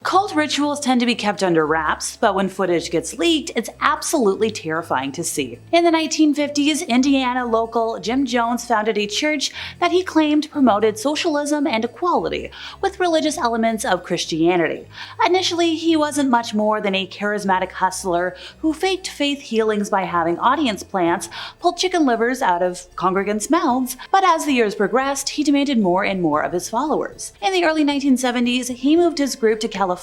Occult rituals tend to be kept under wraps, but when footage gets leaked, it's absolutely terrifying to see. In the 1950s, Indiana local Jim Jones founded a church that he claimed promoted socialism and equality, with religious elements of Christianity. Initially, he wasn't much more than a charismatic hustler who faked faith healings by having audience plants pull chicken livers out of congregants' mouths, but as the years progressed, he demanded more and more of his followers. In the early 1970s, he moved his group to California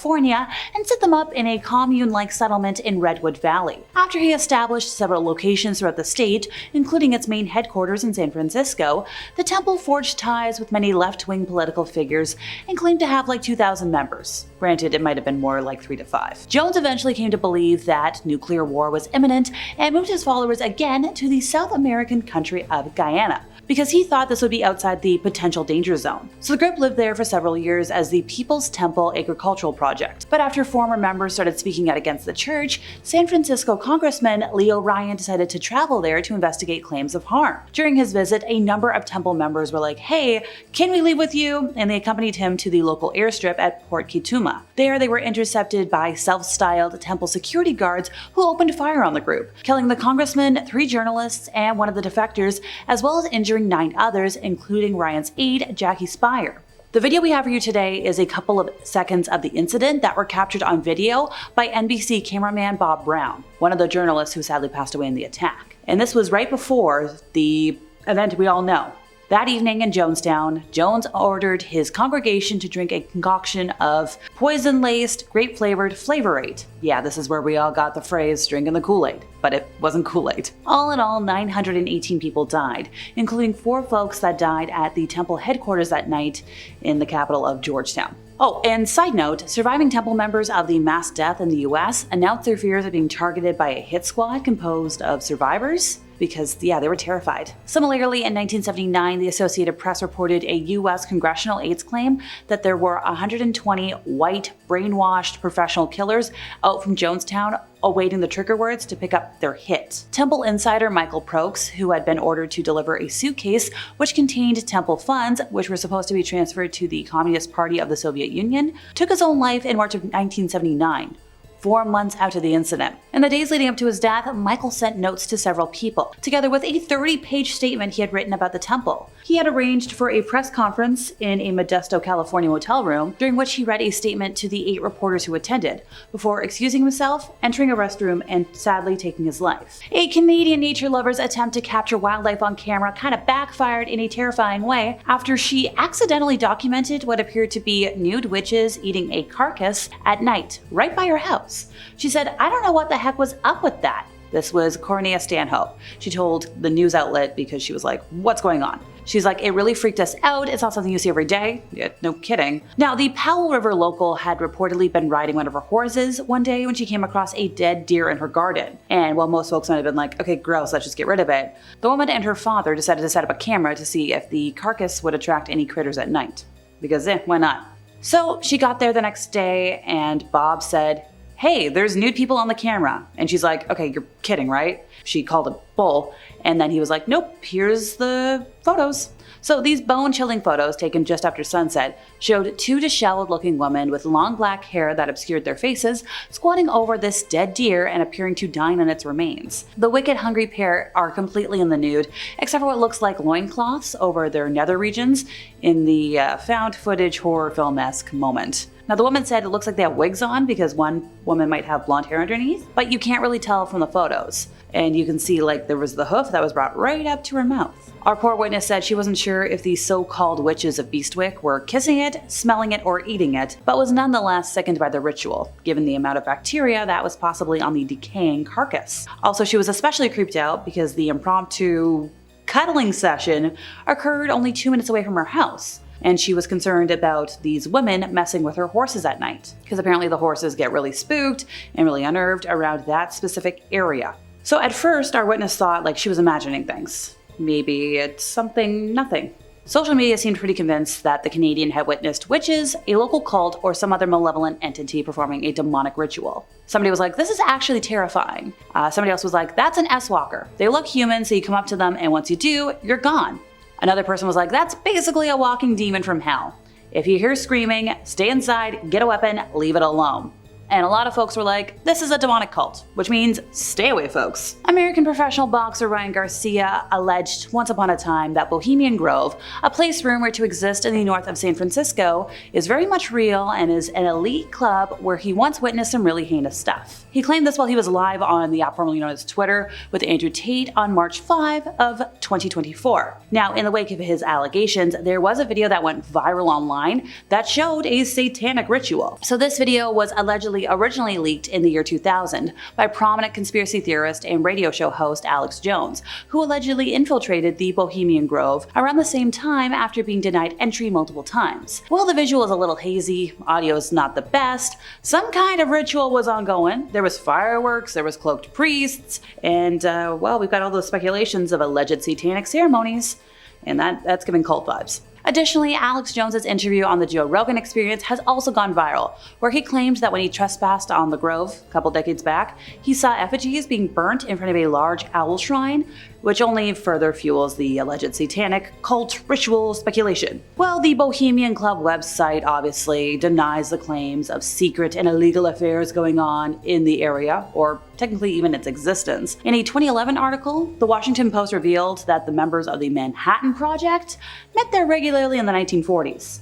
and set them up in a commune-like settlement in Redwood Valley. After he established several locations throughout the state, including its main headquarters in San Francisco, the temple forged ties with many left-wing political figures and claimed to have like 2,000 members. Granted, it might have been more like 3 to 5. Jones eventually came to believe that nuclear war was imminent and moved his followers again to the South American country of Guyana, because he thought this would be outside the potential danger zone. So the group lived there for several years as the People's Temple Agricultural Project. But after former members started speaking out against the church, San Francisco Congressman Leo Ryan decided to travel there to investigate claims of harm. During his visit, a number of temple members were like, "Hey, can we leave with you?" And they accompanied him to the local airstrip at Port Kituma. There they were intercepted by self-styled temple security guards who opened fire on the group, killing the congressman, 3 journalists, and one of the defectors, as well as injuring 9 others, including Ryan's aide, Jackie Spire. The video we have for you today is a couple of seconds of the incident that were captured on video by NBC cameraman Bob Brown, one of the journalists who sadly passed away in the attack. And this was right before the event we all know. That evening in Jonestown, Jones ordered his congregation to drink a concoction of poison-laced, grape-flavored Flavorate. Yeah, this is where we all got the phrase drinking the Kool-Aid, but it wasn't Kool-Aid. All in all, 918 people died, including 4 folks that died at the temple headquarters that night in the capital of Georgetown. Oh, and side note, surviving temple members of the mass death in the US announced their fears of being targeted by a hit squad composed of survivors, because, yeah, they were terrified. Similarly, in 1979, the Associated Press reported a US congressional aides claim that there were 120 white, brainwashed professional killers out from Jonestown awaiting the trigger words to pick up their hit. Temple insider Michael Prokes, who had been ordered to deliver a suitcase which contained temple funds, which were supposed to be transferred to the Communist Party of the Soviet Union, took his own life in March of 1979. 4 months after the incident. In the days leading up to his death, Michael sent notes to several people, together with a 30-page statement he had written about the temple. He had arranged for a press conference in a Modesto, California hotel room, during which he read a statement to the 8 reporters who attended, before excusing himself, entering a restroom, and sadly taking his life. A Canadian nature lover's attempt to capture wildlife on camera kind of backfired in a terrifying way after she accidentally documented what appeared to be nude witches eating a carcass at night, right by her house. She said, "I don't know what the heck was up with that." This was Cornea Stanhope. She told the news outlet because she was like, "What's going on?" She's like, "It really freaked us out. It's not something you see every day." Yeah, no kidding. Now, the Powell River local had reportedly been riding one of her horses one day when she came across a dead deer in her garden. And while most folks might have been like, "Okay, gross, let's just get rid of it," the woman and her father decided to set up a camera to see if the carcass would attract any critters at night. Because why not? So she got there the next day and Bob said, "Hey, there's nude people on the camera." And she's like, "Okay, you're kidding, right?" She called a bull, and then he was like, "Nope, here's the photos." So these bone-chilling photos, taken just after sunset, showed 2 disheveled-looking women with long black hair that obscured their faces, squatting over this dead deer and appearing to dine on its remains. The wicked, hungry pair are completely in the nude, except for what looks like loincloths over their nether regions in the found footage horror film-esque moment. Now, the woman said it looks like they have wigs on because one woman might have blonde hair underneath, but you can't really tell from the photos. And you can see like there was the hoof that was brought right up to her mouth. Our poor witness said she wasn't sure if the so-called witches of Beastwick were kissing it, smelling it, or eating it, but was nonetheless sickened by the ritual, given the amount of bacteria that was possibly on the decaying carcass. Also, she was especially creeped out because the impromptu cuddling session occurred only 2 minutes away from her house. And she was concerned about these women messing with her horses at night, because apparently the horses get really spooked and really unnerved around that specific area. So at first, our witness thought like she was imagining things. Maybe it's something nothing. Social media seemed pretty convinced that the Canadian had witnessed witches, a local cult, or some other malevolent entity performing a demonic ritual. Somebody was like, "This is actually terrifying." Somebody else was like, "That's an S-Walker. They look human, so you come up to them, and once you do, you're gone." Another person was like, "That's basically a walking demon from hell." If you hear screaming, stay inside, get a weapon, leave it alone. And a lot of folks were like, this is a demonic cult, which means stay away, folks. American professional boxer Ryan Garcia alleged once upon a time that Bohemian Grove, a place rumored to exist in the north of San Francisco, is very much real and is an elite club where he once witnessed some really heinous stuff. He claimed this while he was live on the app formerly known as Twitter with Andrew Tate on March 5 of 2024. Now, in the wake of his allegations, there was a video that went viral online that showed a satanic ritual. So this video was originally leaked in the year 2000 by prominent conspiracy theorist and radio show host Alex Jones, who allegedly infiltrated the Bohemian Grove around the same time after being denied entry multiple times. While the visual is a little hazy, audio is not the best, some kind of ritual was ongoing. There was fireworks, there was cloaked priests, and well, we've got all those speculations of alleged satanic ceremonies, and that's giving cult vibes. Additionally, Alex Jones's interview on the Joe Rogan Experience has also gone viral, where he claimed that when he trespassed on the Grove a couple decades back, he saw effigies being burnt in front of a large owl shrine, which only further fuels the alleged satanic cult ritual speculation. Well, the Bohemian Club website obviously denies the claims of secret and illegal affairs going on in the area, or technically even its existence. In a 2011 article, the Washington Post revealed that the members of the Manhattan Project met there regularly in the 1940s.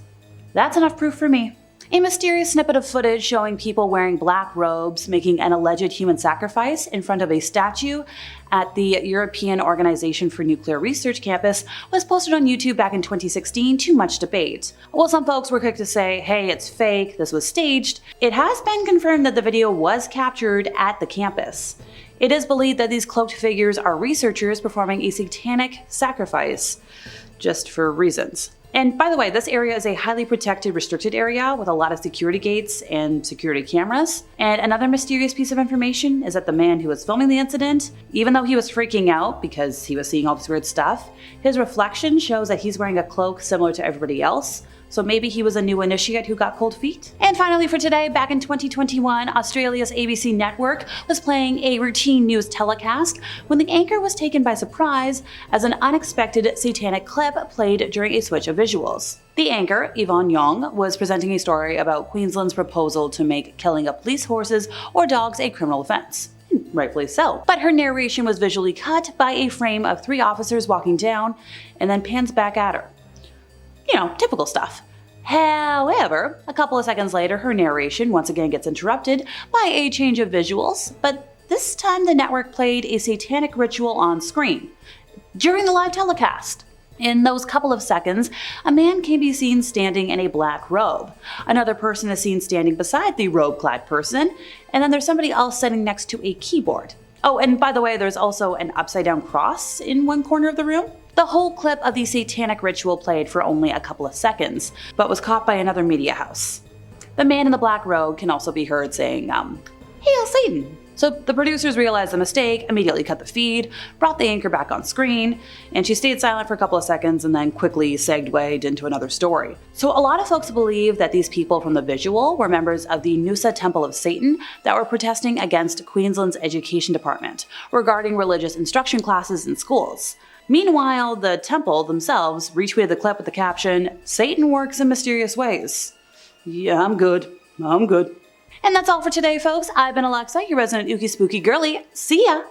That's enough proof for me. A mysterious snippet of footage showing people wearing black robes making an alleged human sacrifice in front of a statue at the European Organization for Nuclear Research campus was posted on YouTube back in 2016 to much debate. While some folks were quick to say, hey, it's fake, this was staged, it has been confirmed that the video was captured at the campus. It is believed that these cloaked figures are researchers performing a satanic sacrifice, just for reasons. And by the way, this area is a highly protected, restricted area with a lot of security gates and security cameras. And another mysterious piece of information is that the man who was filming the incident, even though he was freaking out because he was seeing all this weird stuff, his reflection shows that he's wearing a cloak similar to everybody else. So maybe he was a new initiate who got cold feet? And finally for today, back in 2021, Australia's ABC network was playing a routine news telecast when the anchor was taken by surprise as an unexpected satanic clip played during a switch of visuals. The anchor, Yvonne Young, was presenting a story about Queensland's proposal to make killing of police horses or dogs a criminal offense. Rightfully so. But her narration was visually cut by a frame of 3 officers walking down and then pans back at her. You know, typical stuff. However, a couple of seconds later, her narration once again gets interrupted by a change of visuals, but this time the network played a satanic ritual on screen during the live telecast. In those couple of seconds, a man can be seen standing in a black robe. Another person is seen standing beside the robe-clad person, and then there's somebody else sitting next to a keyboard. Oh, and by the way, there's also an upside-down cross in one corner of the room. The whole clip of the satanic ritual played for only a couple of seconds, but was caught by another media house. The man in the black robe can also be heard saying, "Hail Satan!" So the producers realized the mistake, immediately cut the feed, brought the anchor back on screen, and she stayed silent for a couple of seconds and then quickly segued into another story. So a lot of folks believe that these people from the visual were members of the Noosa Temple of Satan that were protesting against Queensland's education department regarding religious instruction classes in schools. Meanwhile, the temple themselves retweeted the clip with the caption, "Satan works in mysterious ways." Yeah, I'm good. I'm good. And that's all for today, folks. I've been Alexa, your resident ookie spooky girly. See ya!